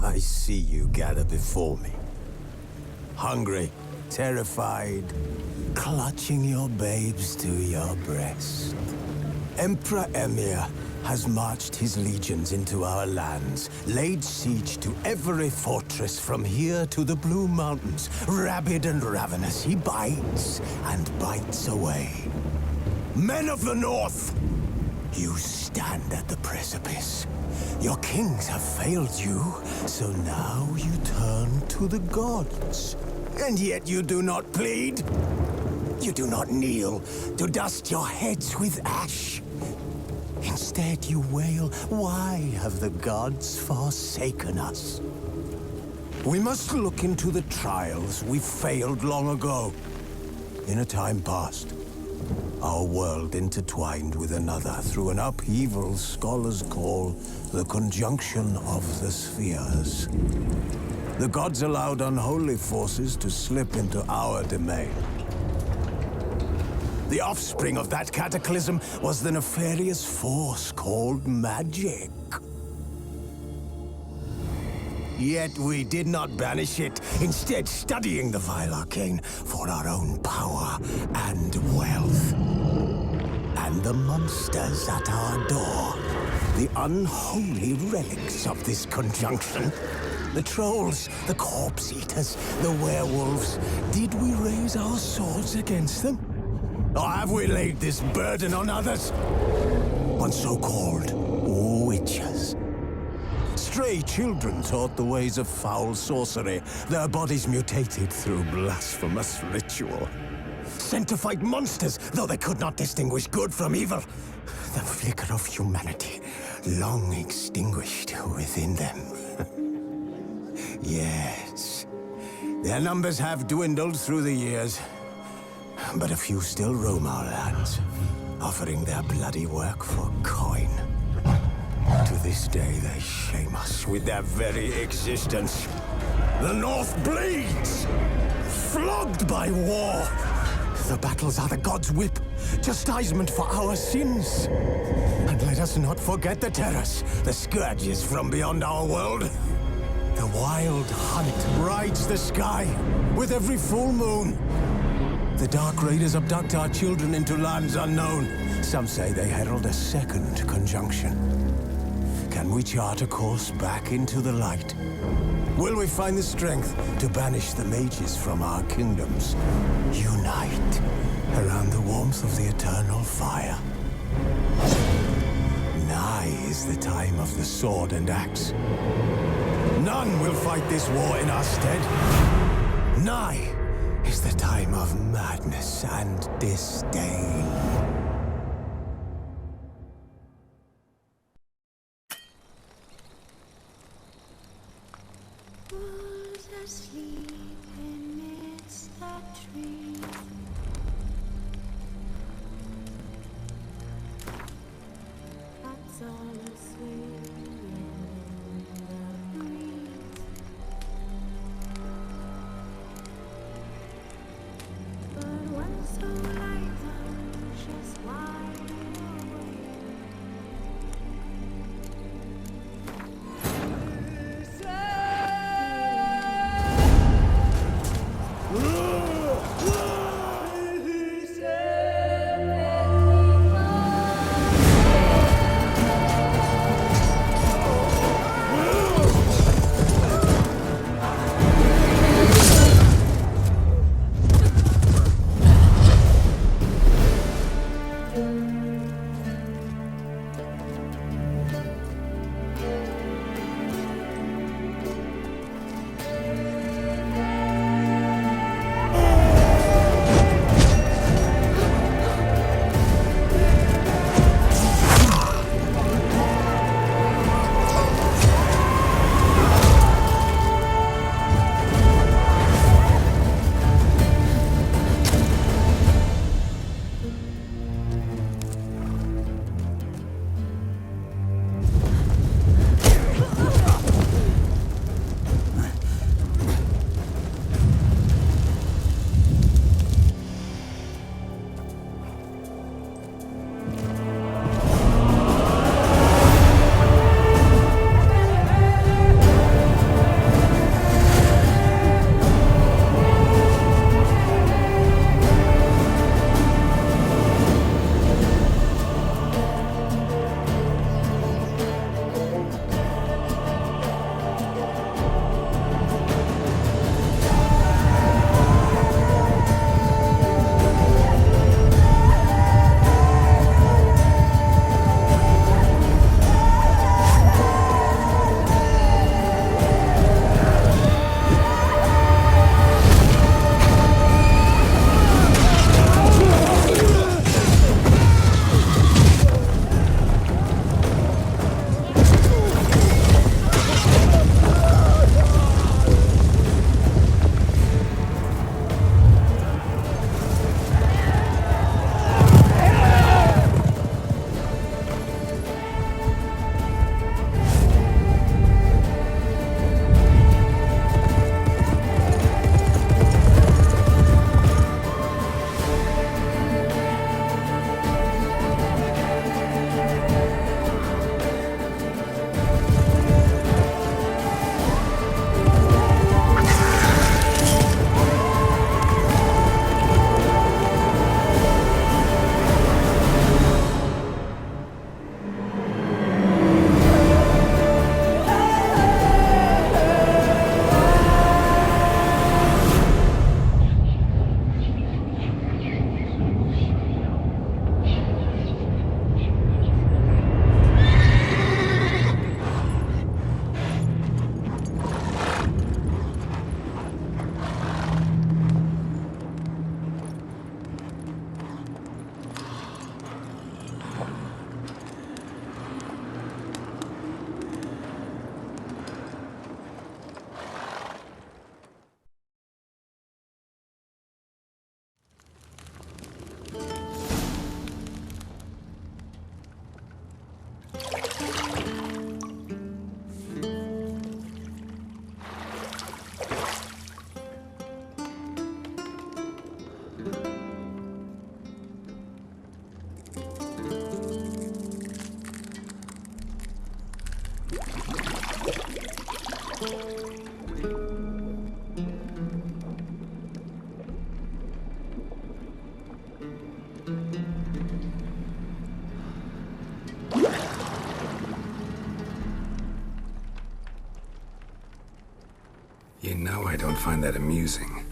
I see you gather before me. Hungry, terrified, clutching your babes to your breast. Emperor Emir has marched his legions into our lands, laid siege to every fortress from here to the Blue Mountains. Rabid and ravenous, he bites and bites away. Men of the North, you stand at the precipice. Your kings have failed you, so now you turn to the gods. And yet you do not plead. You do not kneel to dust your heads with ash. Instead you wail, why have the gods forsaken us? We must look into the trials we failed long ago. In a time past, our world intertwined with another through an upheaval scholars call the conjunction of the spheres. The gods allowed unholy forces to slip into our domain. The offspring of that cataclysm was the nefarious force called magic. Yet we did not banish it, instead studying the vile arcane for our own power and wealth. And the monsters at our door, the unholy relics of this conjunction. The trolls, the corpse-eaters, the werewolves. Did we raise our swords against them? Or have we laid this burden on others? On so-called witches. Stray children taught the ways of foul sorcery, their bodies mutated through blasphemous ritual. Sent to fight monsters, though they could not distinguish good from evil. The flicker of humanity, long extinguished within them. Yes, their numbers have dwindled through the years, but a few still roam our lands, offering their bloody work for coin. To this day, they shame us with their very existence. The North bleeds, flogged by war. The battles are the gods' whip, chastisement for our sins. And let us not forget the terrors, the scourges from beyond our world. The wild hunt rides the sky with every full moon. The Dark Raiders abduct our children into lands unknown. Some say they herald a second conjunction. Can we chart a course back into the light? Will we find the strength to banish the mages from our kingdoms? Unite around the warmth of the eternal fire. Nigh is the time of the sword and axe. None will fight this war in our stead. Nigh is the time of madness and disdain. Who's asleep amidst the trees? That's all swaying in the breeze. But one so light just wide awake. know I don't find that amusing.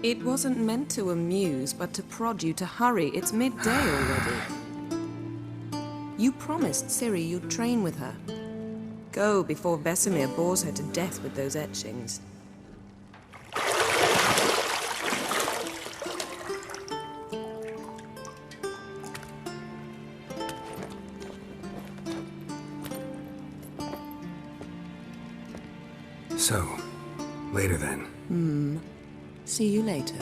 It wasn't meant to amuse, but to prod you to hurry. It's midday already. You promised Ciri you'd train with her. Go before Vesemir bores her to death with those etchings. So, later then. See you later.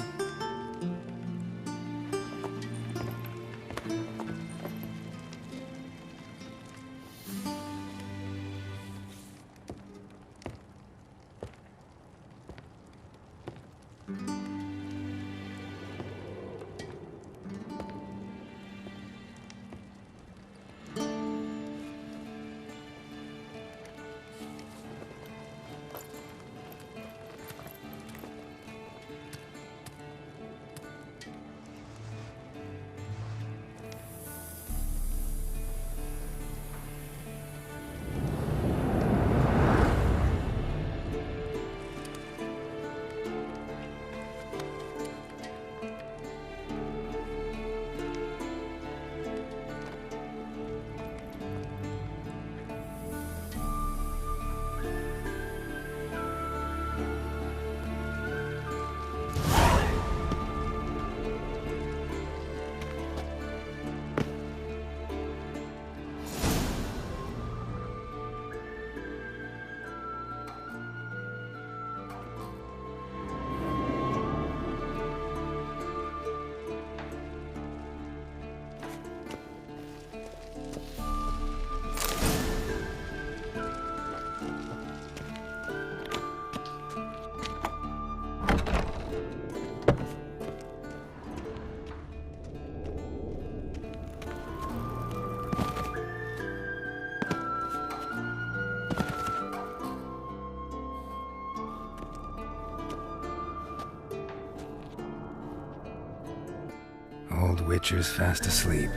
Old Witcher's fast asleep.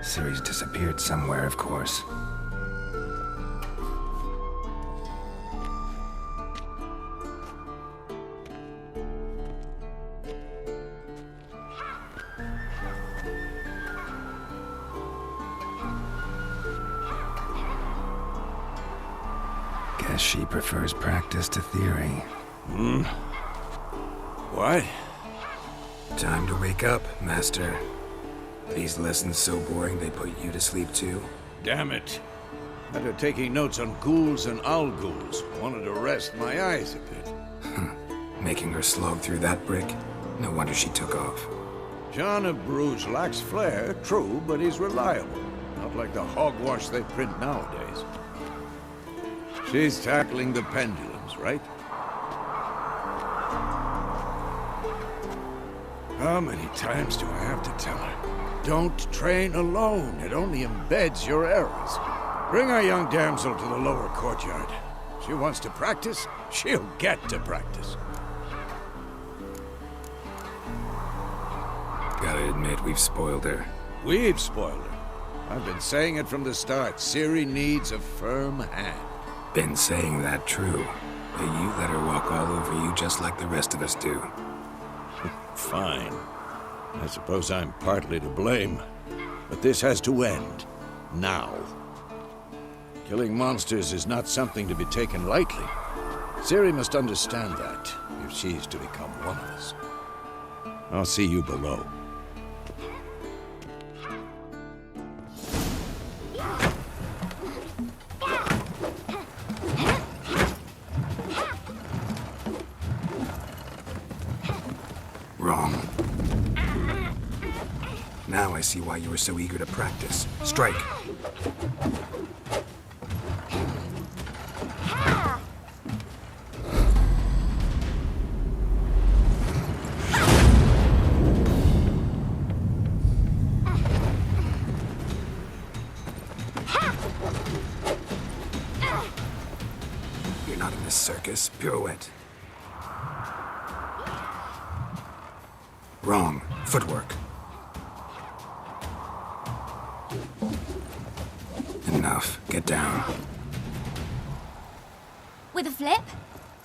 Ciri's disappeared somewhere, of course. Guess she prefers practice to theory. What? Time to wake up, Master. These lessons so boring they put you to sleep too? Damn it. After taking notes on ghouls and owl-ghouls, wanted to rest my eyes a bit. Making her slog through that brick? No wonder she took off. John of Bruges lacks flair, true, but he's reliable. Not like the hogwash they print nowadays. She's tackling the pendulums, right? How many times do I have to tell her? Don't train alone. It only embeds your errors. Bring our young damsel to the lower courtyard. She wants to practice, she'll get to practice. Gotta admit, we've spoiled her. We've spoiled her. I've been saying it from the start. Ciri needs a firm hand. Been saying that true. But you let her walk all over you just like the rest of us do. Fine. I suppose I'm partly to blame. But this has to end. Now. Killing monsters is not something to be taken lightly. Ciri must understand that, if she's to become one of us. I'll see you below. Wrong. Now I see why you were so eager to practice. Strike. You're not in this circus. Pirouette. Wrong. Footwork. Enough. Get down. With a flip?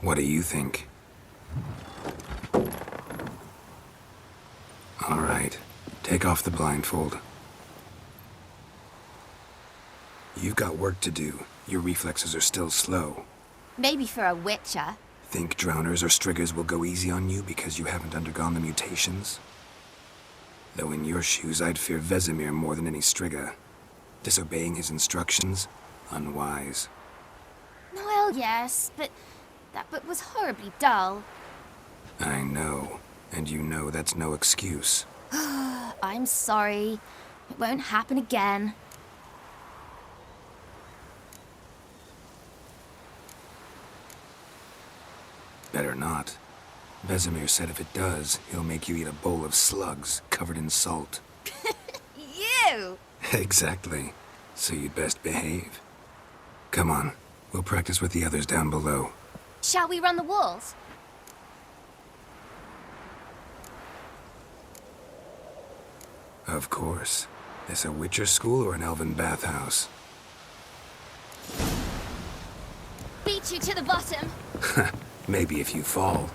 What do you think? All right. Take off the blindfold. You've got work to do. Your reflexes are still slow. Maybe for a witcher. Think drowners or striggers will go easy on you because you haven't undergone the mutations? Though in your shoes, I'd fear Vesemir more than any strigger. Disobeying his instructions? Unwise. Well, yes, but that book was horribly dull. I know. And you know that's no excuse. I'm sorry. It won't happen again. Better not. Vesemir said if it does, he'll make you eat a bowl of slugs covered in salt. You! Exactly. So you'd best behave. Come on. We'll practice with the others down below. Shall we run the walls? Of course. This a Witcher school or an elven bathhouse? Beat you to the bottom. Maybe if you fall.